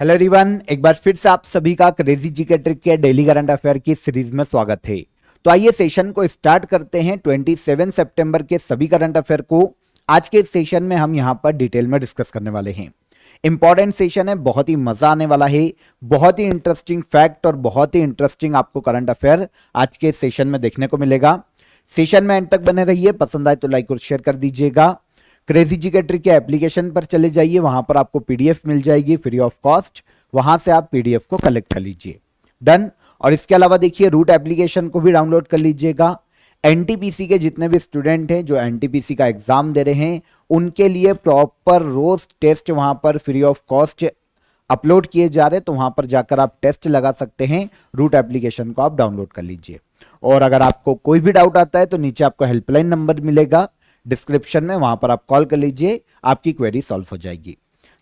Hello everyone, एक बार फिर से आप सभी का क्रेजी जीके ट्रिक के डेली करंट अफेयर की सीरीज में स्वागत है। तो आइए सेशन को स्टार्ट करते हैं। 27 सितंबर के सभी करंट अफेयर को आज के सेशन में हम यहां पर डिटेल में डिस्कस करने वाले हैं। इंपॉर्टेंट सेशन है, बहुत ही मजा आने वाला है, बहुत ही इंटरेस्टिंग फैक्ट और बहुत ही इंटरेस्टिंग आपको करंट अफेयर आज के सेशन में देखने को मिलेगा। सेशन में एंड तक बने रहिए, पसंद आए तो लाइक और शेयर कर दीजिएगा। क्रेजी जीके ट्रिक के एप्लीकेशन पर चले जाइए, वहां पर आपको पीडीएफ मिल जाएगी फ्री ऑफ कॉस्ट, वहां से आप पीडीएफ को कलेक्ट कर लीजिए। डन। और इसके अलावा देखिए रूट एप्लीकेशन को भी डाउनलोड कर लीजिएगा। एनटीपीसी के जितने भी स्टूडेंट हैं जो एनटीपीसी का एग्जाम दे रहे हैं उनके लिए प्रॉपर रोज टेस्ट वहां पर फ्री ऑफ कॉस्ट अपलोड किए जा रहे हैं, तो वहां पर जाकर आप टेस्ट लगा सकते हैं। रूट एप्लीकेशन को आप डाउनलोड कर लीजिए। और अगर आपको कोई भी डाउट आता है तो नीचे आपको हेल्पलाइन नंबर मिलेगा डिस्क्रिप्शन में, वहां पर आप कॉल कर लीजिए, आपकी क्वेरी सॉल्व हो जाएगी।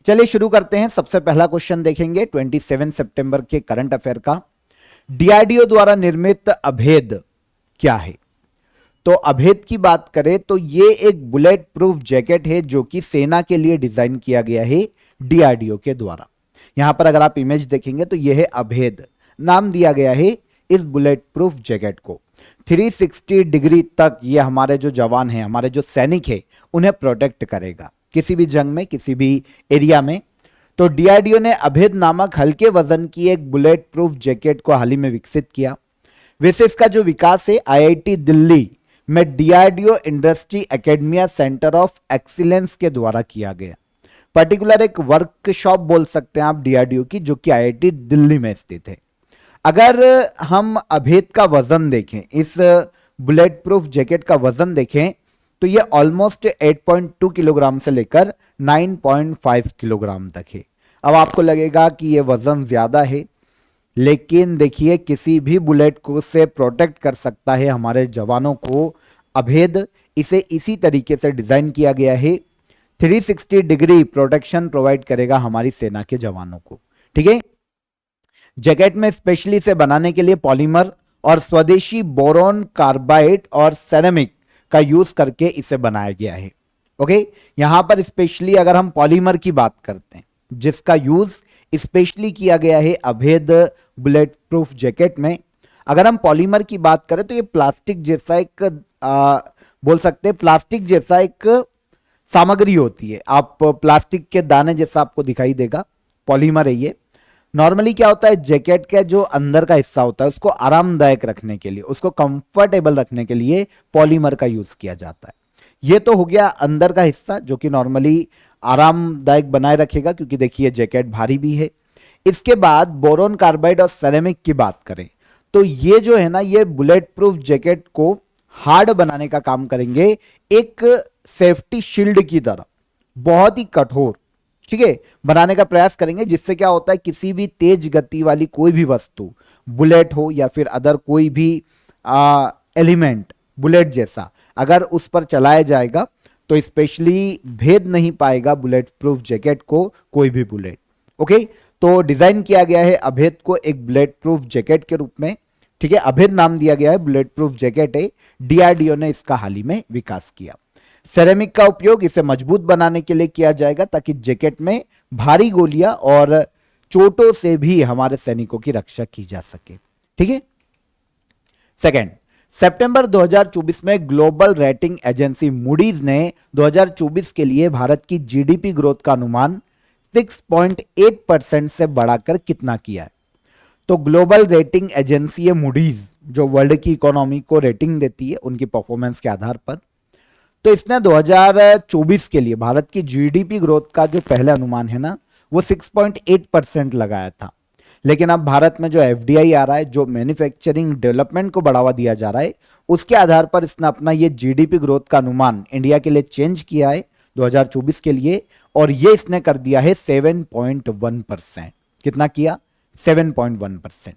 चलिए शुरू करते हैं। सबसे पहला क्वेश्चन देखेंगे 27 सितंबर के करंट अफेयर का। डीआरडीओ द्वारा निर्मित अभेद क्या है? तो अभेद की बात करें तो यह एक बुलेट प्रूफ जैकेट है जो कि सेना के लिए डिजाइन किया गया है डीआरडीओ के द्वारा। यहां पर अगर आप इमेज देखेंगे तो यह है अभेद, नाम दिया गया है इस बुलेट प्रूफ जैकेट को। 360 डिग्री तक ये हमारे जो जवान हैं, हमारे जो सैनिक हैं, उन्हें प्रोटेक्ट करेगा किसी भी जंग में, किसी भी एरिया में। तो डीआरडीओ ने अभेद नामक हल्के वजन की एक बुलेट प्रूफ जैकेट को हाल ही में विकसित किया। वैसे इसका जो विकास है आईआईटी दिल्ली में DRDO industry academia centre of excellence के द्वारा किया गया। पर्टिकुलर एक वर्कशॉप बोल सकते हैं आप डीआरडीओ की, जो कि आईआईटी दिल्ली में स्थित है। अगर हम अभेद का वजन देखें, इस बुलेट प्रूफ जैकेट का वजन देखें तो ये ऑलमोस्ट 8.2 किलोग्राम से लेकर 9.5 किलोग्राम तक है। अब आपको लगेगा कि ये वजन ज्यादा है, लेकिन देखिए किसी भी बुलेट को से प्रोटेक्ट कर सकता है हमारे जवानों को अभेद। इसे इसी तरीके से डिजाइन किया गया है, 360 डिग्री प्रोटेक्शन प्रोवाइड करेगा हमारी सेना के जवानों को। ठीक है। जैकेट में स्पेशली से बनाने के लिए पॉलीमर और स्वदेशी बोरोन कार्बाइड और सेरेमिक का यूज करके इसे बनाया गया है। ओके, यहां पर स्पेशली अगर हम पॉलीमर की बात करते हैं जिसका यूज स्पेशली किया गया है अभेद बुलेट प्रूफ जैकेट में। अगर हम पॉलीमर की बात करें तो ये प्लास्टिक जैसा एक बोल सकते हैं प्लास्टिक जैसा एक सामग्री होती है। आप प्लास्टिक के दाने जैसा आपको दिखाई देगा, पॉलीमर है ये। नॉर्मली क्या होता है, जैकेट का जो अंदर का हिस्सा होता है उसको आरामदायक रखने के लिए, उसको कंफर्टेबल रखने के लिए पॉलीमर का यूज किया जाता है। ये तो हो गया अंदर का हिस्सा जो कि नॉर्मली आरामदायक बनाए रखेगा, क्योंकि देखिए जैकेट भारी भी है। इसके बाद बोरोन कार्बाइड और सेरेमिक की बात करें तो ये जो है ना, ये बुलेट प्रूफ जैकेट को हार्ड बनाने का काम करेंगे, एक सेफ्टी शील्ड की तरह बहुत ही कठोर, ठीक है, बनाने का प्रयास करेंगे। जिससे क्या होता है, किसी भी तेज गति वाली कोई भी वस्तु, बुलेट हो या फिर अदर कोई भी एलिमेंट बुलेट जैसा, अगर उस पर चलाया जाएगा तो स्पेशली भेद नहीं पाएगा बुलेट प्रूफ जैकेट को कोई भी बुलेट। ओके, तो डिजाइन किया गया है अभेद को एक बुलेट प्रूफ जैकेट के रूप में। ठीक है, अभेद नाम दिया गया है, बुलेट प्रूफ जैकेट है, डीआरडीओ ने इसका हाल ही में विकास किया। सेरेमिक का उपयोग इसे मजबूत बनाने के लिए किया जाएगा ताकि जैकेट में भारी गोलियां और चोटों से भी हमारे सैनिकों की रक्षा की जा सके। ठीक है। सेकंड, सितंबर 2024 में ग्लोबल रेटिंग एजेंसी मूडीज ने 2024 के लिए भारत की जीडीपी ग्रोथ का अनुमान 6.8% से बढ़ाकर कितना किया है? तो ग्लोबल रेटिंग एजेंसी है मूडीज, जो वर्ल्ड की इकोनॉमी को रेटिंग देती है उनकी परफॉर्मेंस के आधार पर। तो इसने 2024 के लिए भारत की जीडीपी ग्रोथ का जो पहला अनुमान है ना, वो 6.8% लगाया था। लेकिन अब भारत में जो एफडीआई आ रहा है, जो मैन्युफैक्चरिंग डेवलपमेंट को बढ़ावा दिया जा रहा है, उसके आधार पर इसने अपना ये जीडीपी ग्रोथ का अनुमान इंडिया के लिए चेंज किया है 2024 के लिए, और ये इसने कर दिया है 7.1%। कितना किया? 7.1%।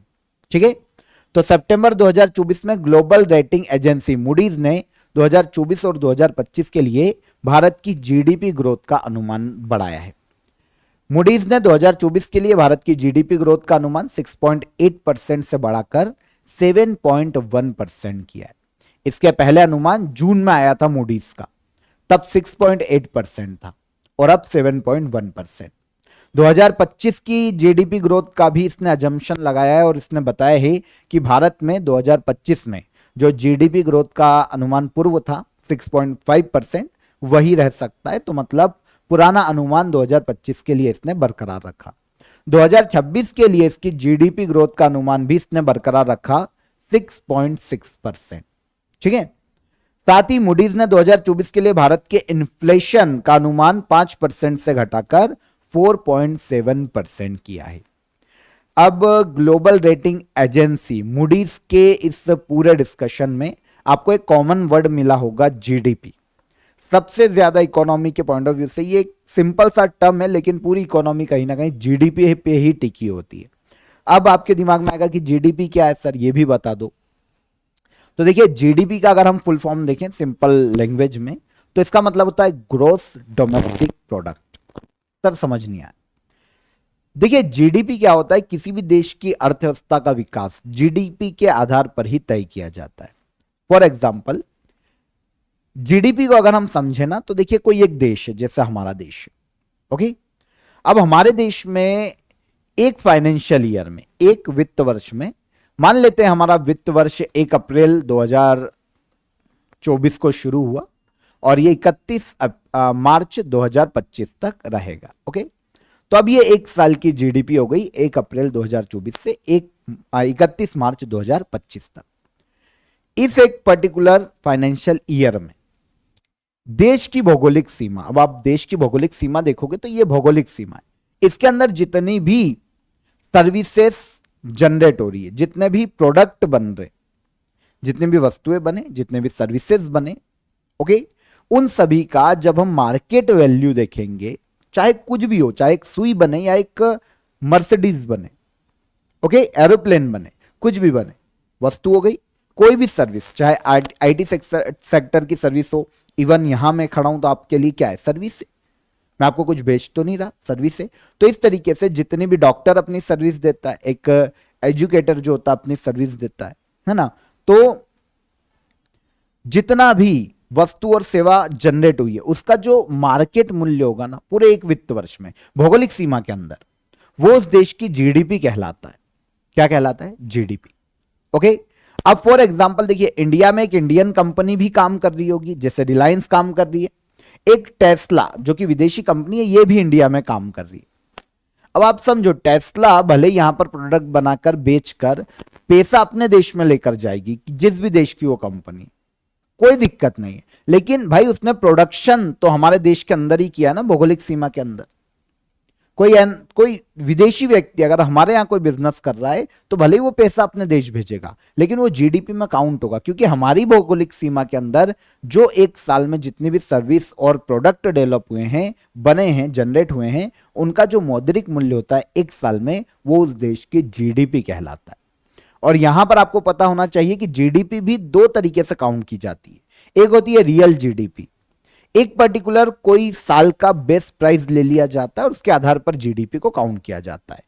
ठीक है। तो सितंबर 2024 में ग्लोबल रेटिंग एजेंसी मूडीज ने 2024 और 2025 के लिए भारत की जीडीपी ग्रोथ का अनुमान बढ़ाया है। मूडीज ने 2024 के लिए भारत की जीडीपी ग्रोथ का अनुमान 6.8% से बढ़ाकर 7.1% किया है। इसके पहले अनुमान जून में आया था मूडीज का, तब 6.8% था और अब 7.1%। 2025 की जीडीपी ग्रोथ का भी इसने अजम्पशन लगाया है और इसने बताया है कि भारत में 2025 में जो जीडीपी ग्रोथ का अनुमान पूर्व था 6.5% वही रह सकता है। तो मतलब पुराना अनुमान 2025 के लिए इसने बरकरार रखा। 2026 के लिए इसकी जीडीपी ग्रोथ का अनुमान भी इसने बरकरार रखा 6.6%। ठीक है। साथ ही मूडीज ने 2024 के लिए भारत के इन्फ्लेशन का अनुमान 5% से घटाकर 4.7% किया है। अब ग्लोबल रेटिंग एजेंसी मूडीज के इस पूरे डिस्कशन में आपको एक कॉमन वर्ड मिला होगा, जीडीपी। सबसे ज्यादा इकोनॉमी के पॉइंट ऑफ व्यू से ये एक सिंपल सा टर्म है, लेकिन पूरी इकोनॉमी कहीं ना कहीं जीडीपी पे ही टिकी होती है। अब आपके दिमाग में आएगा कि जीडीपी क्या है सर, ये भी बता दो। तो देखिए, जीडीपी का अगर हम फुल फॉर्म देखें सिंपल लैंग्वेज में, तो इसका मतलब होता है ग्रोस डोमेस्टिक प्रोडक्ट। सर समझ नहीं आया। देखिए, जीडीपी क्या होता है, किसी भी देश की अर्थव्यवस्था का विकास जीडीपी के आधार पर ही तय किया जाता है। फॉर एग्जाम्पल, जीडीपी को अगर हम समझे ना, तो देखिए कोई एक देश है, जैसे हमारा देश है, ओके। अब हमारे देश में एक फाइनेंशियल ईयर में, एक वित्त वर्ष में, मान लेते हैं हमारा वित्त वर्ष 1 अप्रैल 2024 को शुरू हुआ और ये 31 मार्च 2025 तक रहेगा, ओके। तो अब ये एक साल की जीडीपी हो गई 1 अप्रैल 2024 से 31 मार्च 2025 तक। इस एक पर्टिकुलर फाइनेंशियल ईयर में देश की भौगोलिक सीमा, अब आप देश की भौगोलिक सीमा देखोगे तो ये भौगोलिक सीमा है, इसके अंदर जितनी भी सर्विसेज जनरेट हो रही है, जितने भी प्रोडक्ट बन रहे, जितनी भी वस्तुएं बने, जितने भी सर्विसेज बने, ओके, उन सभी का जब हम मार्केट वैल्यू देखेंगे, चाहे कुछ भी हो, चाहे एक सुई बने या एक मर्सिडीज बने, ओके, एरोप्लेन बने, कुछ भी बने, वस्तु हो गई, कोई भी सर्विस, चाहे आईटी सेक्टर की सर्विस हो, इवन यहां मैं खड़ा हूं तो आपके लिए क्या है, सर्विस है, मैं आपको कुछ बेच तो नहीं रहा, सर्विस है। तो इस तरीके से जितने भी डॉक्टर अपनी सर्विस देता है, एक एजुकेटर जो होता है अपनी सर्विस देता है ना, तो जितना भी वस्तु और सेवा जनरेट हुई है उसका जो मार्केट मूल्य होगा ना पूरे एक वित्त वर्ष में भौगोलिक सीमा के अंदर, वो उस देश की जीडीपी कहलाता है। क्या कहलाता है? GDP, okay. अब फॉर एग्जांपल देखिए, इंडिया में एक इंडियन कंपनी भी काम कर रही होगी, जैसे रिलायंस काम कर रही है, एक टेस्ला जो कि विदेशी कंपनी है, ये भी इंडिया में काम कर रही है। अब आप समझो, टेस्ला भले यहां पर प्रोडक्ट बनाकर बेचकर पैसा अपने देश में लेकर जाएगी, जिस भी देश की वो कंपनी, कोई दिक्कत नहीं है, लेकिन भाई उसने प्रोडक्शन तो हमारे देश के अंदर ही किया ना, भौगोलिक सीमा के अंदर। कोई विदेशी व्यक्ति अगर हमारे यहां कोई बिजनेस कर रहा है तो भले ही वो पैसा अपने देश भेजेगा, लेकिन वो जीडीपी में काउंट होगा, क्योंकि हमारी भौगोलिक सीमा के अंदर जो एक साल में जितनी भी सर्विस और प्रोडक्ट डेवलप हुए हैं, बने हैं, जनरेट हुए हैं, उनका जो मौद्रिक मूल्य होता है एक साल में, वो उस देश की जीडीपी कहलाता है। और यहां पर आपको पता होना चाहिए कि जीडीपी भी दो तरीके से काउंट की जाती है। एक होती है रियल जीडीपी, एक पर्टिकुलर कोई साल का बेस प्राइस ले लिया जाता है और उसके आधार पर जीडीपी को काउंट किया जाता है।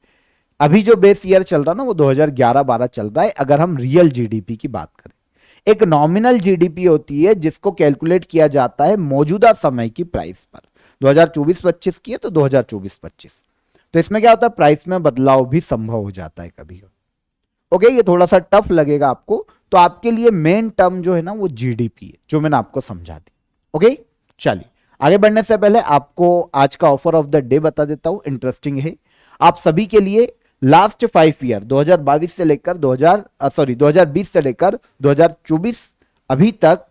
अभी जो बेस ईयर चल रहा है ना, वो 2011-12 चल रहा है, अगर हम रियल जीडीपी की बात करें। एक नॉमिनल जीडीपी होती है जिसको कैलकुलेट किया जाता है मौजूदा समय की प्राइस पर। 2024-25 की है तो 2024-25, तो इसमें क्या होता है, प्राइस में बदलाव भी संभव हो जाता है कभी। ओके, ये थोड़ा सा टफ लगेगा आपको, तो आपके लिए मेन टर्म जो है ना वो जीडीपी है, जो मैंने आपको समझा दी। ओके, चलिए आगे बढ़ने से पहले आपको आज का ऑफर ऑफ द डे बता देता हूं, इंटरेस्टिंग है। आप सभी के लिए लास्ट 5 ईयर 2022 से लेकर 2020 से लेकर 2024 अभी तक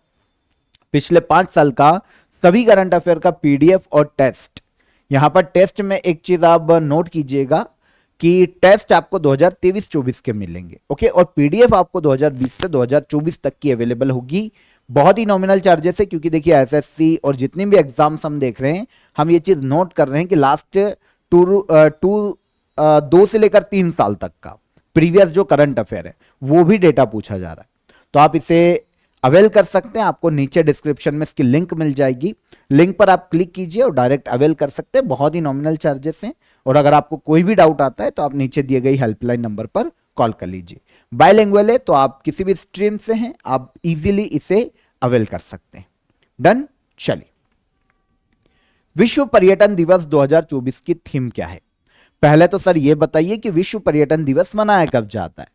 पिछले 5 साल का सभी करंट अफेयर का पीडीएफ और टेस्ट। यहां पर टेस्ट में एक चीज आप नोट कीजिएगा कि टेस्ट आपको 2023-24 के मिलेंगे, ओके, और पीडीएफ आपको 2020 से 2024 तक की अवेलेबल होगी। बहुत ही नॉमिनल चार्जेस है, क्योंकि देखिए एसएससी और जितने भी एग्जाम्स हम देख रहे हैं, हम ये चीज नोट कर रहे हैं कि लास्ट 2 से लेकर 3 साल तक का प्रीवियस जो करंट अफेयर है वो भी डेटा पूछा जा रहा है। तो आप इसे अवेल कर सकते हैं, आपको नीचे डिस्क्रिप्शन में इसकी लिंक मिल जाएगी, लिंक पर आप क्लिक कीजिए और डायरेक्ट अवेल कर सकते हैं। बहुत ही नॉमिनल चार्जेस हैं, और अगर आपको कोई भी डाउट आता है तो आप नीचे दिए गई हेल्पलाइन नंबर पर कॉल कर लीजिए। बायलिंगुअल है, तो आप किसी भी स्ट्रीम से हैं, आप इजीली इसे अवेल कर सकते हैं। डन। चलिए, विश्व पर्यटन दिवस 2024 की थीम क्या है? पहले तो सर ये बताइए कि विश्व पर्यटन दिवस मनाया कब जाता है?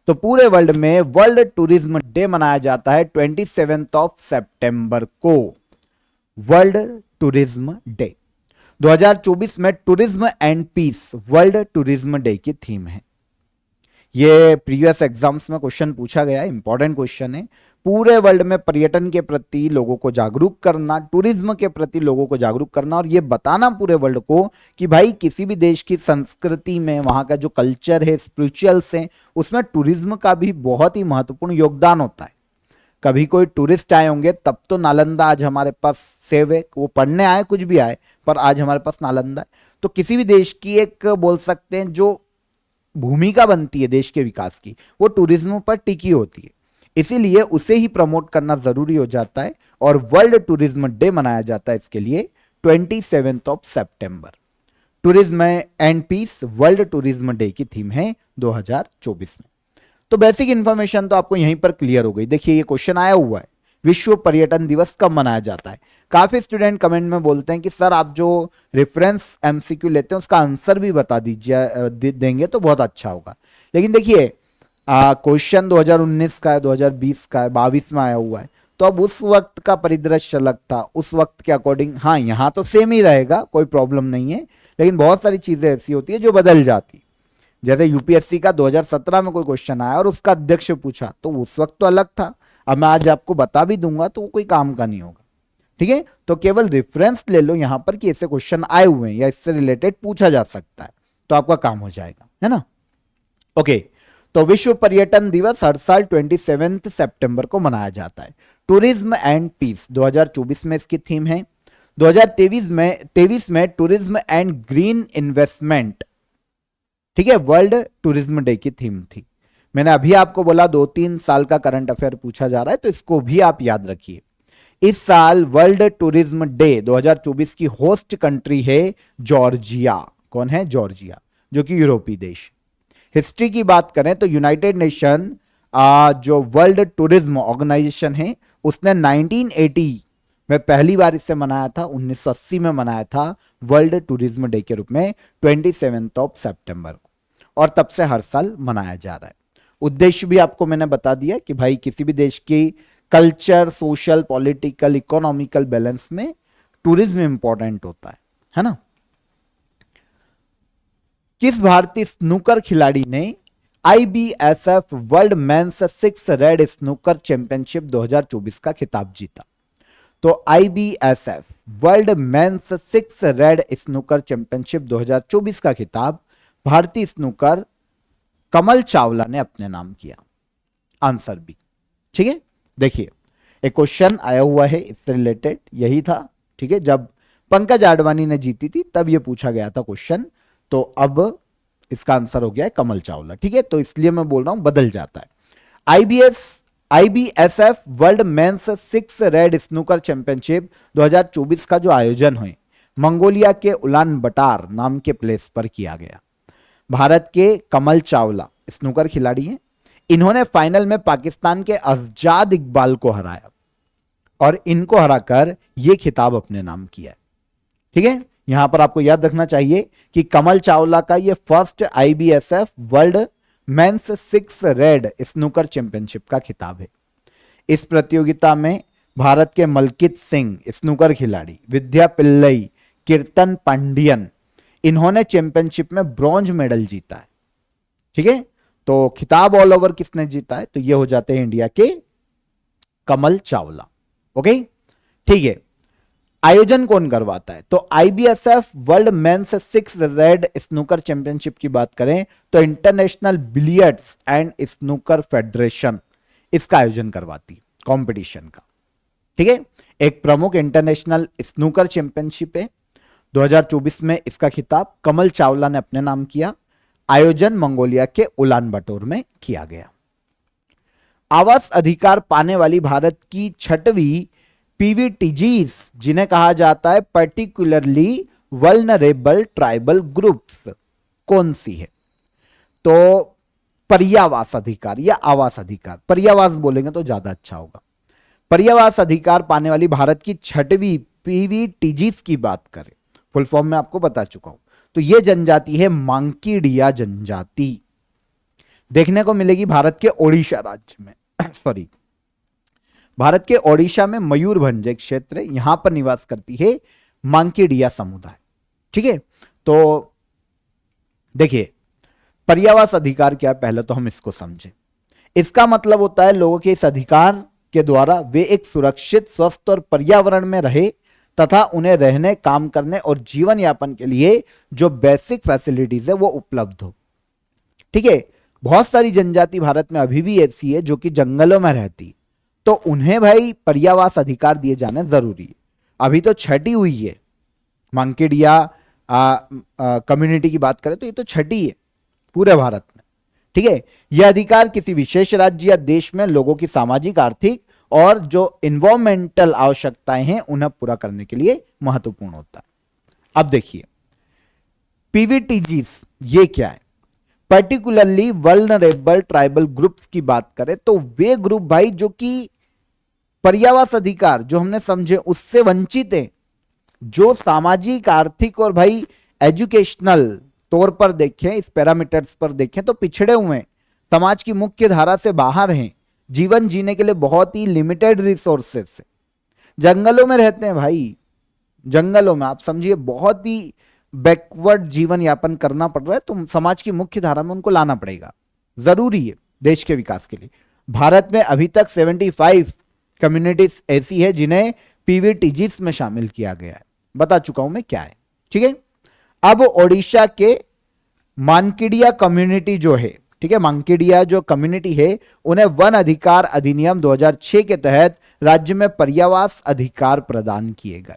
तो पूरे वर्ल्ड में वर्ल्ड टूरिज्म डे मनाया जाता है 27 सितंबर को, वर्ल्ड टूरिज्म डे। 2024 में tourism and peace world tourism day की थीम है। ये प्रीवियस एग्जाम्स में क्वेश्चन पूछा गया है, इंपॉर्टेंट क्वेश्चन है। पूरे वर्ल्ड में पर्यटन के प्रति लोगों को जागरूक करना, टूरिज्म के प्रति लोगों को जागरूक करना और ये बताना पूरे वर्ल्ड को कि भाई किसी भी देश की संस्कृति में, वहां का जो कल्चर है, स्पिरिचुअल्स है, उसमें टूरिज्म का भी बहुत ही महत्वपूर्ण योगदान होता है। कभी कोई टूरिस्ट आए होंगे तब तो नालंदा आज हमारे पास सेव है, वो पढ़ने आए कुछ भी आए, पर आज हमारे पास नालंदा है। तो किसी भी देश की एक बोल सकते हैं जो भूमिका बनती है देश के विकास की, वो टूरिज्म पर टिकी होती है, इसीलिए उसे ही प्रमोट करना जरूरी हो जाता है और वर्ल्ड टूरिज्म डे मनाया जाता है इसके लिए 27 सितंबर। Tourism and peace world tourism day की थीम है 2024 में। तो बेसिक इंफॉर्मेशन तो आपको यहीं पर क्लियर हो गई। देखिए ये क्वेश्चन आया हुआ है, विश्व पर्यटन दिवस कब मनाया जाता है? काफी स्टूडेंट कमेंट में बोलते हैं कि सर आप जो रेफरेंस एमसीक्यू लेते हैं उसका आंसर भी बता दीजिए, देंगे तो बहुत अच्छा होगा। लेकिन देखिए क्वेश्चन 2019 का है, 2020 का है, 22 में आया हुआ है, तो अब उस वक्त का परिदृश्य अलग था, उस वक्त के अकॉर्डिंग हाँ यहाँ तो सेम ही रहेगा, कोई प्रॉब्लम नहीं है, लेकिन बहुत सारी चीजें ऐसी होती है जो बदल जाती। जैसे यूपीएससी का 2017 में कोई क्वेश्चन आया और उसका अध्यक्ष पूछा तो उस वक्त तो अलग था, अब मैं आज आपको बता भी दूंगा तो वो कोई काम का नहीं होगा। ठीक है, तो केवल रेफरेंस ले लो यहां पर कि ऐसे क्वेश्चन आए हुए हैं या इससे रिलेटेड पूछा जा सकता है, तो आपका काम हो जाएगा, है ना। ओके, तो विश्व पर्यटन दिवस हर साल 27 सितंबर को मनाया जाता है। टूरिज्म एंड पीस 2024 में इसकी थीम है। 2023 में टूरिज्म एंड ग्रीन इन्वेस्टमेंट, ठीक है, वर्ल्ड टूरिज्म डे की थीम थी। मैंने अभी आपको बोला 2-3 साल का करंट अफेयर पूछा जा रहा है, तो इसको भी आप याद रखिए। इस साल वर्ल्ड टूरिज्म डे 2024 की होस्ट कंट्री है जॉर्जिया। कौन है? जॉर्जिया, जो कि यूरोपीय देश। हिस्ट्री की बात करें तो यूनाइटेड नेशन जो वर्ल्ड टूरिज्म ऑर्गेनाइजेशन है उसने 1980 में पहली बार इसे मनाया था, 1980 में मनाया था वर्ल्ड टूरिज्म डे के रूप में 27 सितंबर को, और तब से हर साल मनाया जा रहा है। उद्देश्य भी आपको मैंने बता दिया कि भाई किसी भी देश की culture, social, political, economical balance में टूरिज्म इंपॉर्टेंट होता है ना। किस भारतीय स्नूकर खिलाड़ी ने IBSF world men's 6 red snooker championship 2024 का खिताब जीता? तो IBSF world men's 6 red snooker championship 2024 का खिताब भारतीय स्नूकर कमल चावला ने अपने नाम किया। Answer B. ठीक है, देखिए एक क्वेश्चन आया हुआ है इससे रिलेटेड, यही था। ठीक है, जब पंकज आडवाणी ने जीती थी तब यह पूछा गया था क्वेश्चन, तो अब इसका आंसर हो गया है कमल चावला। ठीक है, तो इसलिए मैं बोल रहा हूं बदल जाता है। IBSF world men's 6 red snooker championship 2024 का जो आयोजन हुए मंगोलिया के उलान बटार नाम के प्लेस पर किया गया। भारत के कमल चावला स्नूकर खिलाड़ी हैं, इन्होंने फाइनल में पाकिस्तान के अज़ाद इकबाल को हराया और इनको हराकर यह खिताब अपने नाम किया है। ठीक है, यहां पर आपको याद रखना चाहिए कि कमल चावला का यह first IBSF world men's 6 red snooker championship का खिताब है। इस प्रतियोगिता में भारत के मलकित सिंह स्नूकर खिलाड़ी, विद्या पिल्लई, कीर्तन पांडियन, इन्होंने चैंपियनशिप में ब्रॉन्ज मेडल जीता है। ठीक है, तो खिताब ऑल ओवर किसने जीता है? तो ये हो जाते हैं इंडिया के कमल चावला। ओके, ठीक है, आयोजन कौन करवाता है? तो IBSF world men's 6 red snooker championship की बात करें तो international billiards and snooker federation इसका आयोजन करवाती कंपटीशन का। ठीक है, एक प्रमुख इंटरनेशनल स्नूकर चैंपियनशिप है। 2024 में इसका खिताब कमल चावला ने अपने नाम किया। आयोजन मंगोलिया के उलान बटोर में किया गया। आवास अधिकार पाने वाली भारत की 6वीं PVTGs, जिन्हें कहा जाता है पर्टिकुलरली वल्नरेबल ट्राइबल ग्रुप्स, कौन सी है? तो पर्यावास अधिकार या आवास अधिकार, पर्यावास बोलेंगे तो ज्यादा अच्छा होगा। पर्यावास अधिकार पाने वाली भारत की 6वीं PVTGs की बात करें, फुल फॉर्म में आपको बता चुका हूं, तो ये जनजाति है मांकीडिया जनजाति, देखने को मिलेगी भारत के ओडिशा राज्य में सॉरी, भारत के ओडिशा में मयूरभंज एक क्षेत्र है, यहां पर निवास करती है मांकीडिया समुदाय। ठीक है, तो देखिए पर्यावास अधिकार क्या है, पहले तो हम इसको समझें। इसका मतलब होता है लोगों के इस अधिकार के द्वारा वे एक सुरक्षित, स्वस्थ और पर्यावरण में रहे तथा उन्हें रहने, काम करने और जीवन यापन के लिए जो बेसिक फैसिलिटीज है वो उपलब्ध हो। ठीक है, बहुत सारी जनजाति भारत में अभी भी ऐसी है जो कि जंगलों में रहती, तो उन्हें भाई पर्यावास अधिकार दिए जाने जरूरी है। अभी तो छठी हुई है, मांकेडिया कम्युनिटी की बात करें तो ये तो छठी है पूरे भारत में। ठीक है, यह अधिकार किसी विशेष राज्य या देश में लोगों की सामाजिक, आर्थिक और जो इन्वायरमेंटल आवश्यकताएं हैं उन्हें पूरा करने के लिए महत्वपूर्ण होता है। अब देखिए पीवीटीजीस ये क्या है, पर्टिकुलरली वल्नरेबल ट्राइबल ग्रुप्स की बात करें तो वे ग्रुप भाई जो कि पर्यावास अधिकार जो हमने समझे उससे वंचित हैं, जो सामाजिक, आर्थिक और भाई एजुकेशनल तौर पर देखें, इस पैरामीटर्स पर देखें तो पिछड़े हुए हैं, समाज की मुख्य धारा से बाहर हैं, जीवन जीने के लिए बहुत ही लिमिटेड रिसोर्सेस है, जंगलों में रहते हैं भाई, जंगलों में आप समझिए बहुत ही बैकवर्ड जीवन यापन करना पड़ रहा है, तो समाज की मुख्य धारा में उनको लाना पड़ेगा, जरूरी है देश के विकास के लिए। भारत में अभी तक 75 कम्युनिटीज ऐसी है जिन्हें पीवीटीजीस में शामिल किया गया है, बता चुका हूं मैं क्या है। ठीक है, अब ओडिशा के मांकेडिया कम्युनिटी जो है, ठीक है, मांकेडिया जो कम्युनिटी है उन्हें वन अधिकार अधिनियम 2006 के तहत राज्य में पर्यावास अधिकार प्रदान किए गए।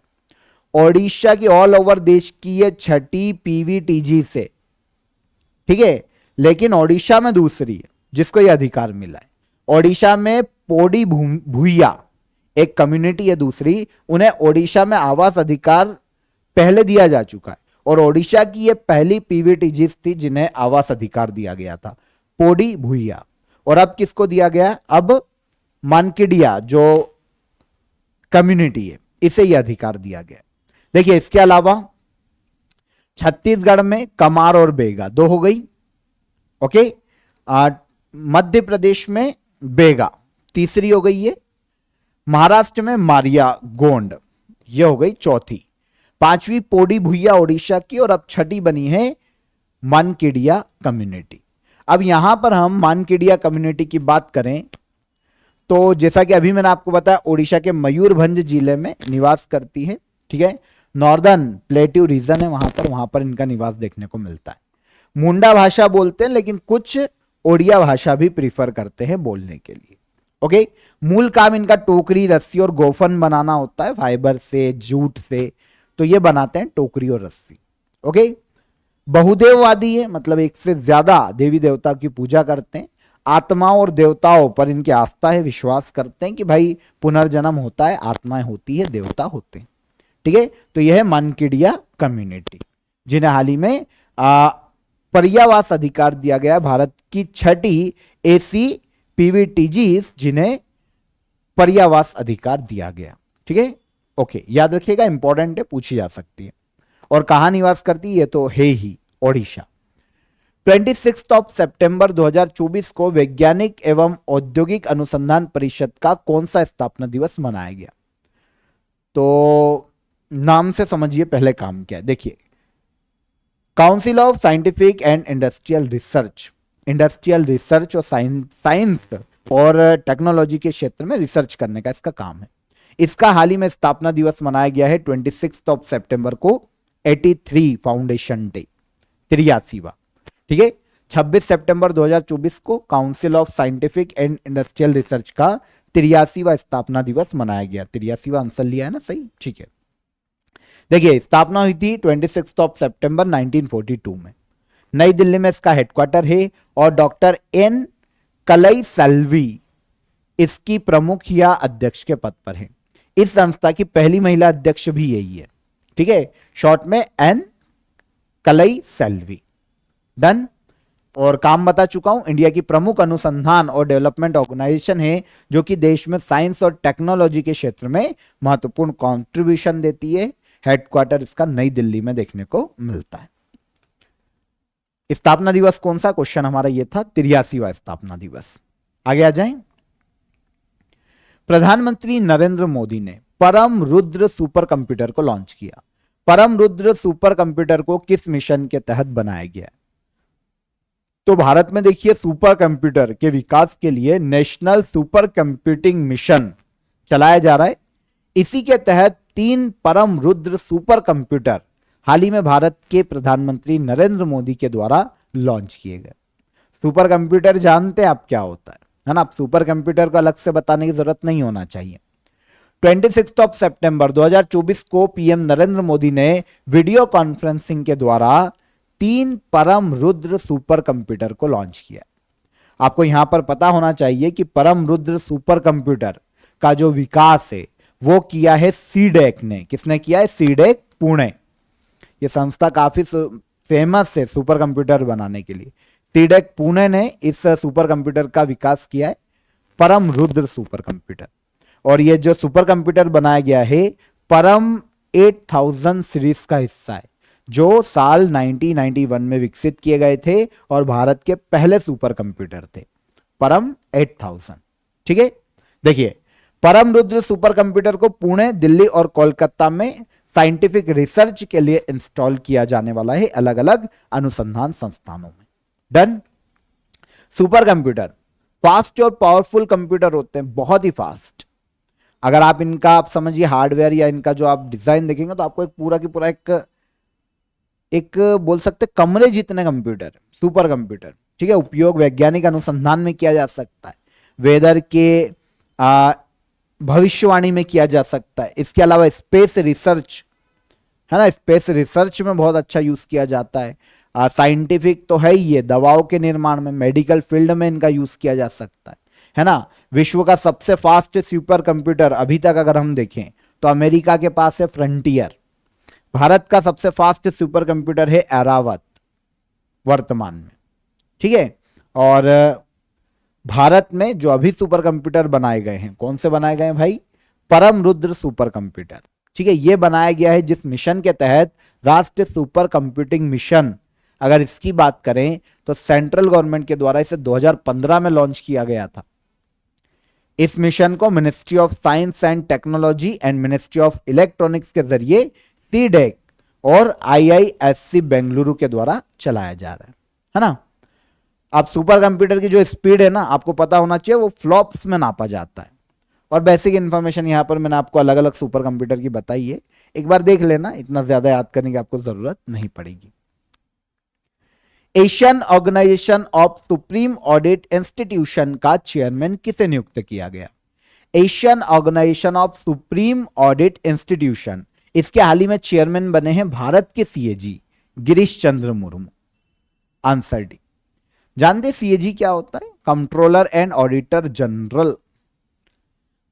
ओडिशा की ऑल ओवर देश की ये छठी पीवीटीजी से, ठीक है, लेकिन ओडिशा में दूसरी है जिसको यह अधिकार मिला है। ओडिशा में पोडी भूया एक कम्युनिटी है दूसरी, उन्हें ओडिशा में आवास अधिकार पहले दिया जा चुका है और ओडिशा की ये पहली पीवीटीजीस थी जिन्हें आवास अधिकार दिया गया था, पोडी भूया। और अब किसको दिया गया, अब मांकेडिया जो कम्युनिटी है इसे यह अधिकार दिया गया। देखिए इसके अलावा छत्तीसगढ़ में कमार और बेगा दो हो गई, ओके, मध्य प्रदेश में बेगा तीसरी हो गई है, महाराष्ट्र में मारिया गोंड ये हो गई चौथी, पांचवी पोडी भुइया ओडिशा की और अब छठी बनी है मांकेडिया कम्युनिटी। अब यहां पर हम मांकेडिया कम्युनिटी की बात करें तो जैसा कि अभी मैंने आपको बताया ओडिशा के मयूरभंज जिले में निवास करती है। ठीक है, नॉर्दर्न प्लेट्यू रीजन है वहां पर इनका निवास देखने को मिलता है। मुंडा भाषा बोलते हैं लेकिन कुछ ओडिया भाषा भी प्रीफर करते हैं बोलने के लिए। ओके, मूल काम इनका टोकरी, रस्सी और गोफन बनाना होता है, फाइबर से, जूट से, तो ये बनाते हैं टोकरी और रस्सी। ओके, बहुदेववादी है, मतलब एक से ज्यादा देवी देवता की पूजा करते हैं, आत्माओं और देवताओं पर इनकी आस्था है, विश्वास करते हैं कि भाई पुनर्जन्म होता है, आत्माएं होती है, देवता होते हैं। ठीक है, तो यह है मांकेडिया कम्युनिटी जिन्हें हाल ही में पर्यावास अधिकार दिया गया, भारत की छठी ऐसी पीवीटीजीस जिन्हें पर्यावास अधिकार दिया गया। ठीक है, ओके, याद रखिएगा, इंपॉर्टेंट है, पूछी जा सकती है। और कहां निवास करती है, तो है ही ओडिशा। 26 सितंबर 2024 को वैज्ञानिक एवं औद्योगिक अनुसंधान परिषद का कौन सा स्थापना दिवस मनाया गया, तो नाम से समझिए पहले काम क्या है। देखिए, council of scientific and industrial research और साइंस और टेक्नोलॉजी के क्षेत्र में रिसर्च करने का इसका काम है। इसका हाल ही में स्थापना दिवस मनाया गया है 26 सितंबर को, 83 फाउंडेशन डे, 83वां। ठीक है, 26 सितंबर 2024 को council of scientific and industrial research का 83वां स्थापना दिवस मनाया गया। 83वां आंसर लिया है ना सही, ठीक है। देखिए, स्थापना हुई थी 26 सितंबर 1942 में, नई दिल्ली में इसका हेडक्वार्टर है और डॉक्टर एन कलई सेल्वी इसकी प्रमुख या अध्यक्ष के पद पर है। इस संस्था की पहली महिला अध्यक्ष भी यही है। ठीक है, शॉर्ट में एन कलई सेल्वी। डन। और काम बता चुका हूं, इंडिया की प्रमुख अनुसंधान और डेवलपमेंट ऑर्गेनाइजेशन है जो कि देश में साइंस और टेक्नोलॉजी के क्षेत्र में महत्वपूर्ण कंट्रीब्यूशन देती है। हेडक्वार्टर इसका नई दिल्ली में देखने को मिलता है। स्थापना दिवस कौन सा, क्वेश्चन हमारा ये था 83वां स्थापना दिवस। आगे आ जाएं। प्रधानमंत्री नरेंद्र मोदी ने परम रुद्र सुपर कंप्यूटर को लॉन्च किया। परम रुद्र सुपर कंप्यूटर को किस मिशन के तहत बनाया गया? तो भारत में देखिए सुपर कंप्यूटर के विकास के लिए नेशनल सुपर कंप्यूटिंग मिशन चलाया जा रहा है। इसी के तहत 3 परम रुद्र सुपर कंप्यूटर हाल ही में भारत के प्रधानमंत्री नरेंद्र मोदी के द्वारा लॉन्च किए गए। सुपर कंप्यूटर जानते हैं आप क्या होता है ना? आप सुपर कंप्यूटर को अलग से बताने की जरूरत नहीं होना चाहिए। 26 सितंबर 2024 को पीएम नरेंद्र मोदी ने वीडियो कॉन्फ्रेंसिंग के द्वारा 3 परम रुद्र सुपर कंप्यूटर को लॉन्च किया। आपको यहां पर पता होना चाहिए कि परम रुद्र सुपर कंप्यूटर का जो विकास है वो किया है सीडेक ने। किसने किया है? सीडेक पुणे। ये संस्था काफी फेमस है सुपर कंप्यूटर बनाने के लिए। सीडेक पुणे ने इस सुपर कंप्यूटर का विकास किया है, परम रुद्र सुपर कंप्यूटर। और ये जो सुपर कंप्यूटर बनाया गया है परम 8000 सीरीज का हिस्सा है, जो साल 1991 में विकसित किए गए थे और भारत के पहले सुपर कंप्यूटर थे परम 8000। ठीक है, देखिए परम रुद्र सुपर कंप्यूटर को पुणे, दिल्ली और कोलकाता में साइंटिफिक रिसर्च के लिए इंस्टॉल किया जाने वाला है अलग अलग अनुसंधान संस्थानों में। डन। सुपर कंप्यूटर फास्ट और पावरफुल कंप्यूटर होते हैं, बहुत ही फास्ट। अगर आप इनका आप समझिए हार्डवेयर या इनका जो आप डिजाइन देखेंगे तो आपको एक पूरा की पूरा एक बोल सकते कमरे जितने कंप्यूटर, सुपर कंप्यूटर। ठीक है, उपयोग वैज्ञानिक अनुसंधान में किया जा सकता है, वेदर के भविष्यवाणी में किया जा सकता है। इसके अलावा स्पेस रिसर्च है ना, स्पेस रिसर्च में बहुत अच्छा यूज किया जाता है। साइंटिफिक तो है ही, ये दवाओं के निर्माण में, मेडिकल फील्ड में इनका यूज किया जा सकता है ना। विश्व का सबसे फास्ट सुपर कंप्यूटर अभी तक अगर हम देखें तो अमेरिका के पास है फ्रंटियर। भारत का सबसे फास्ट सुपर कंप्यूटर है एरावत वर्तमान में। ठीक है, और भारत में जो अभी सुपर कंप्यूटर बनाए गए हैं, कौन से बनाए गए हैं भाई? परम रुद्र सुपर कंप्यूटर। ठीक है, यह बनाया गया है जिस मिशन के तहत राष्ट्रीय सुपर कंप्यूटिंग मिशन, अगर इसकी बात करें तो सेंट्रल गवर्नमेंट के द्वारा इसे 2015 में लॉन्च किया गया था। इस मिशन को ministry of science and technology and ministry of electronics के जरिए सीडेक और आईआईएससी बेंगलुरु के द्वारा चलाया जा रहा है ना। अब सुपर कंप्यूटर की जो स्पीड है ना, आपको पता होना चाहिए, वो फ्लॉप्स में नापा जाता है। और बेसिक इंफॉर्मेशन यहां पर मैंने आपको अलग अलग सुपर कंप्यूटर की बताई है, एक बार देख लेना, इतना ज्यादा याद करने की आपको जरूरत नहीं पड़ेगी। Asian organisation of supreme audit institution का चेयरमैन किसे नियुक्त किया गया? Asian organisation of supreme audit institution, इसके हाल ही में चेयरमैन बने हैं भारत के CAG Girish Chandra Murmu. Answer D. जानते सीएजी क्या होता है? Controller and auditor general.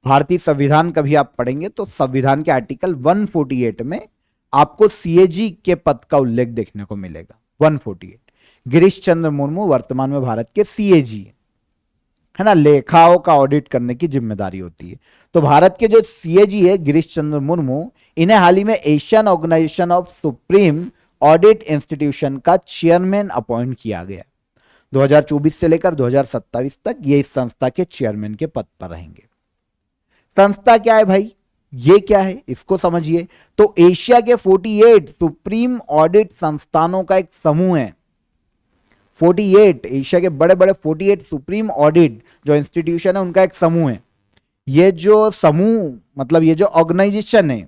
भारतीय संविधान कभी आप पढ़ेंगे तो संविधान के आर्टिकल 148 में आपको सीएजी के पद का उल्लेख देखने को मिलेगा। 148। गिरीश चंद्र मुर्मू वर्तमान में भारत के सीएजी है ना, लेखाओं का ऑडिट करने की जिम्मेदारी होती है। तो भारत के जो सीएजी है गिरीश चंद्र मुर्मू, इन्हें हाल ही में Asian organisation of supreme audit institution का चेयरमैन अपॉइंट किया गया। 2024 से लेकर 2027 तक ये इस संस्था के चेयरमैन के पद पर रहेंगे। संस्था क्या है भाई? ये क्या है इसको समझिए। तो एशिया के 48 सुप्रीम ऑडिट संस्थानों का एक समूह है। 48 एशिया के बड़े बड़े 48 सुप्रीम ऑडिट जो इंस्टीट्यूशन है उनका एक समूह है। ये जो समूह मतलब ये जो ऑर्गेनाइजेशन है,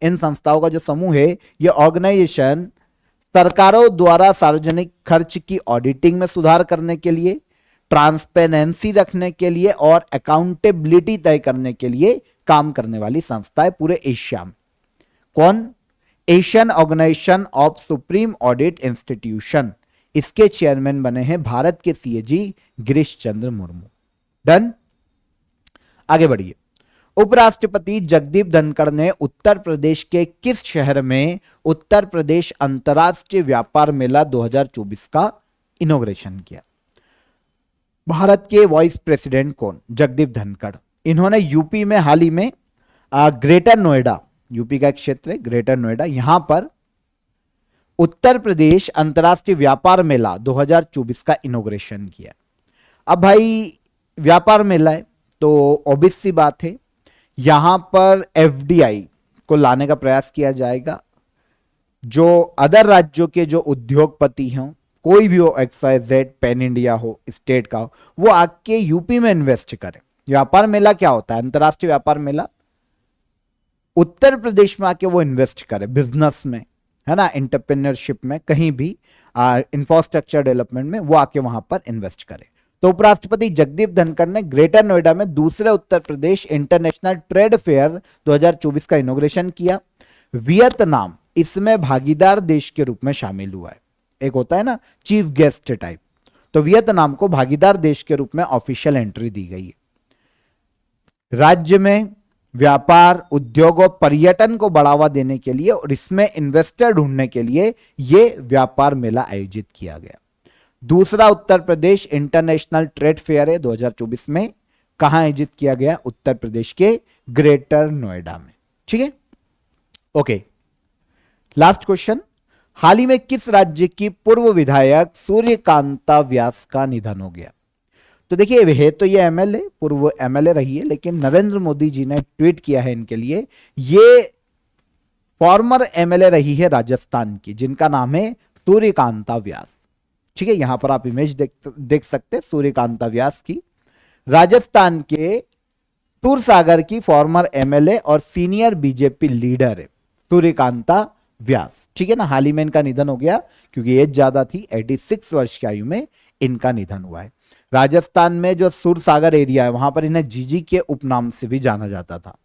इन संस्थाओं का जो समूह है, ये ऑर्गेनाइजेशन सरकारों द्वारा सार्वजनिक खर्च की ऑडिटिंग में सुधार करने के लिए, ट्रांसपेरेंसी रखने के लिए और अकाउंटेबिलिटी तय करने के लिए काम करने वाली संस्था है पूरे एशिया में। कौन? Asian organisation of supreme audit institution. इसके चेयरमैन बने हैं भारत के सीएजी गिरीश चंद्र मुर्मू। डन। आगे बढ़िए। उपराष्ट्रपति जगदीप धनखड़ ने उत्तर प्रदेश के किस शहर में उत्तर प्रदेश अंतर्राष्ट्रीय व्यापार मेला 2024 का इनॉग्रेशन किया? भारत के वाइस प्रेसिडेंट कौन? जगदीप धनखड़। इन्होंने यूपी में हाल ही में ग्रेटर नोएडा, यूपी का एक क्षेत्र है ग्रेटर नोएडा, यहां पर उत्तर प्रदेश अंतर्राष्ट्रीय व्यापार मेला 2024 का इनॉग्रेशन किया। अब भाई व्यापार मेला है तो ऑब्वियस सी बात है, यहां पर एफडीआई को लाने का प्रयास किया जाएगा। जो अदर राज्यों के जो उद्योगपति हों, कोई भी हो, XYZ, पैन इंडिया हो, स्टेट का हो, वो आके यूपी में इन्वेस्ट करें। व्यापार मेला क्या होता है? अंतर्राष्ट्रीय व्यापार मेला उत्तर प्रदेश में आके वो इन्वेस्ट करे बिजनेस में, है ना, एंटरप्रेन्योरशिप में, कहीं भी इंफ्रास्ट्रक्चर डेवलपमेंट में वो आके वहां पर इन्वेस्ट करे। तो उपराष्ट्रपति जगदीप धनखड़ ने ग्रेटर नोएडा में दूसरे Uttar Pradesh international trade fair 2024 का इनॉग्रेशन किया। वियतनाम इसमें भागीदार देश के रूप में शामिल हुआ है। एक होता है ना चीफ गेस्ट टाइप, तो वियतनाम को भागीदार देश के रूप में ऑफिशियल एंट्री दी गई है। राज्य में व्यापार, उद्योग और पर्यटन को बढ़ावा देने के लिए और इसमें इन्वेस्टर ढूंढने के लिए यह व्यापार मेला आयोजित किया गया। दूसरा Uttar Pradesh international trade fair है 2024 में, कहां आयोजित किया गया? उत्तर प्रदेश के ग्रेटर नोएडा में। ठीक है, ओके। लास्ट क्वेश्चन, हाल ही में किस राज्य की पूर्व विधायक सूर्यकांता व्यास का निधन हो गया? तो देखिए, है तो ये एमएलए, पूर्व एमएलए रही है, लेकिन नरेंद्र मोदी जी ने ट्वीट किया है इनके लिए। ये फॉर्मर एमएलए रही है राजस्थान की, जिनका नाम है सूर्यकांता व्यास। ठीक है, यहां पर आप इमेज देख सकते हैं सूर्यकांता व्यास की। राजस्थान के सूरसागर की फॉर्मर एमएलए और सीनियर बीजेपी लीडर है सूर्यकांता व्यास। ठीक है ना, हाल ही में इनका निधन हो गया क्योंकि एज ज्यादा थी, 86 वर्ष की आयु में इनका निधन हुआ है। राजस्थान में जो सूरसागर एरिया है वहां पर इन्हें जीजी के उपनाम से भी जाना जाता था।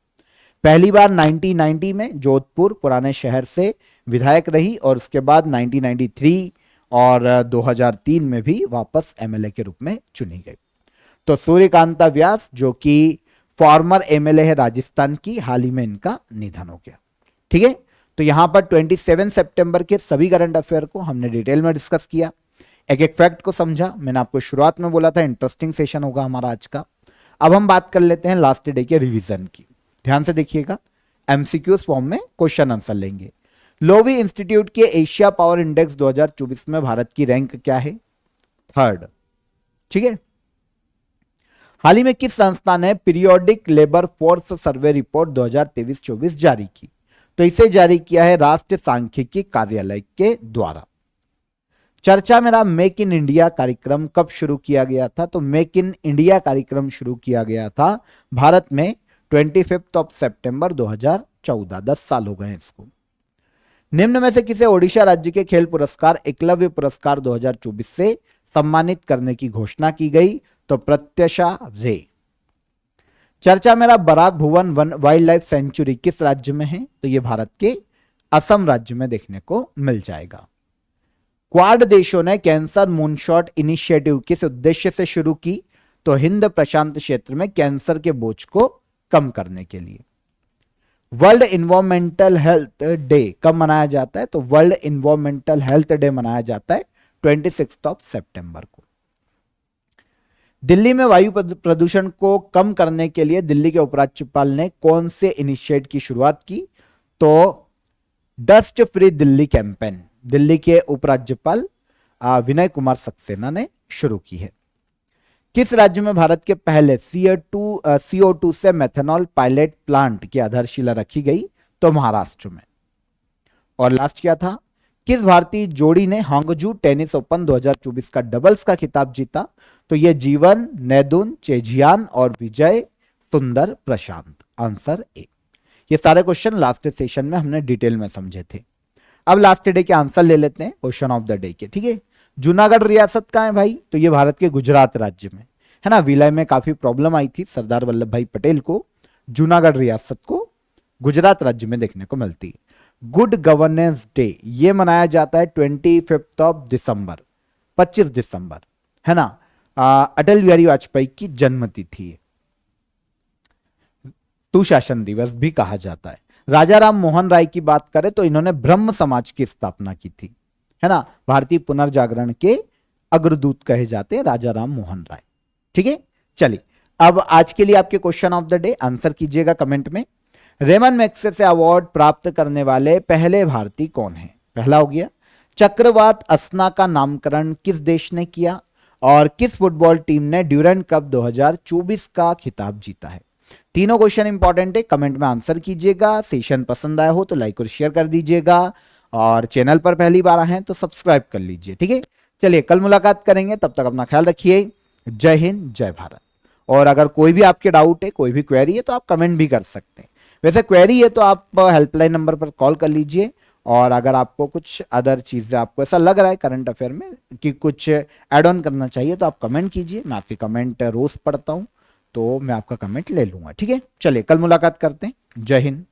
पहली बार 1990 में जोधपुर पुराने शहर से विधायक रही और उसके बाद 1993 और 2003 में भी वापस एमएलए के रूप में चुनी गई। तो सूर्यकांता व्यास जो कि फॉर्मर एमएलए है राजस्थान की, हाल ही में इनका निधन हो गया। ठीक है, तो यहां पर 27 सितंबर के सभी करंट अफेयर को हमने डिटेल में डिस्कस किया, एक एक फैक्ट को समझा। मैंने आपको शुरुआत में बोला था इंटरेस्टिंग सेशन होगा हमारा आज का। अब हम बात कर लेते हैं लास्ट डे के रिवीजन की। ध्यान से देखिएगा, एमसीक्यूज फॉर्म में क्वेश्चन आंसर लेंगे। लोवी इंस्टीट्यूट के एशिया पावर इंडेक्स 2024 में भारत की रैंक क्या है? 3rd। ठीक है, हाल ही में किस संस्था ने periodic labour force survey report 2023-24 जारी की? तो इसे जारी किया है राष्ट्रीय सांख्यिकी कार्यालय के द्वारा। चर्चा मेरा मेक इन इंडिया कार्यक्रम कब शुरू किया गया था? तो मेक इन इंडिया कार्यक्रम शुरू किया गया था भारत में 25 सितंबर 2014। 10 साल हो गए हैं इसको। निम्न में से किसे ओडिशा राज्य के खेल पुरस्कार एकलव्य पुरस्कार 2024 से सम्मानित करने की घोषणा की गई? तो प्रत्युषा रे। चर्चा मेरा बराक भुवन वन वाइल्ड लाइफ सेंचुरी किस राज्य में है? तो यह भारत के असम राज्य में देखने को मिल जाएगा। क्वाड देशों ने कैंसर मूनशॉट इनिशिएटिव किस उद्देश्य से शुरू की? तो हिंद प्रशांत क्षेत्र में कैंसर के बोझ को कम करने के लिए। वर्ल्ड इन्वायरमेंटल हेल्थ डे कब मनाया जाता है? तो वर्ल्ड इन्वायरमेंटल हेल्थ डे मनाया जाता है 26 सितंबर को। दिल्ली में वायु प्रदूषण को कम करने के लिए दिल्ली के उपराज्यपाल ने कौन से इनिशिएटिव की शुरुआत की? तो dust free Delhi campaign Delhi के उपराज्यपाल विनय कुमार सक्सेना ने शुरू की है। किस राज्य में भारत के पहले CO2 से मेथनॉल पायलट प्लांट की आधारशिला रखी गई? तो महाराष्ट्र में। और लास्ट क्या था? किस भारतीय जोड़ी ने हांगजू टेनिस ओपन 2024 का डबल्स का खिताब जीता? तो यह जीवन नेदुन चेजियान और विजय सुंदर प्रशांत। Answer A. ये सारे क्वेश्चन लास्ट सेशन में हमने डिटेल में समझे थे। अब लास्ट डे के आंसर ले लेते हैं क्वेश्चन ऑफ द डे के। ठीक है, जूनागढ़ रियासत कहां है भाई? तो ये भारत के गुजरात राज्य में है ना। विलय में काफी प्रॉब्लम आई थी सरदार वल्लभ भाई पटेल को। जूनागढ़ रियासत को गुजरात राज्य में देखने को मिलती है। गुड गवर्नेंस डे ये मनाया जाता है 25 दिसंबर, 25 दिसंबर, है ना। अटल बिहारी वाजपेयी की जन्मतिथि है। सुशासन दिवस भी कहा जाता है। राजा राम मोहन राय की बात करें तो इन्होंने ब्रह्म समाज की स्थापना की थी, है ना। भारतीय पुनर्जागरण के अग्रदूत कहे जाते हैं राजा राम मोहन राय। ठीक है, चलिए अब आज के लिए आपके question of the day answer कीजिएगा कमेंट में। रेमन मैग्सेसे अवार्ड प्राप्त करने वाले पहले भारतीय कौन है? पहला हो गया चक्रवात असना का नामकरण किस देश ने किया? और किस फुटबॉल टीम ने ड्यूरेंट कप 2024 का खिताब जीता है? तीनों क्वेश्चन इंपॉर्टेंट है, कमेंट में आंसर कीजिएगा। सेशन पसंद आया हो तो लाइक और शेयर कर दीजिएगा, और चैनल पर पहली बार आए हैं तो सब्सक्राइब कर लीजिए। ठीक है, चलिए कल मुलाकात करेंगे, तब तक अपना ख्याल रखिए। जय हिंद, जय भारत। और अगर कोई भी आपके डाउट है, कोई भी क्वेरी है, तो आप कमेंट भी कर सकते हैं। वैसे क्वेरी है तो आप हेल्पलाइन नंबर पर कॉल कर लीजिए, और अगर आपको कुछ अदर चीजें, आपको ऐसा लग रहा है करंट अफेयर में कि कुछ ऐड ऑन करना चाहिए, तो आप कमेंट कीजिए। मैं आपके कमेंट रोज पढ़ता हूं, तो मैं आपका कमेंट ले लूंगा। ठीक है, चलिए कल मुलाकात करते हैं। जय हिंद।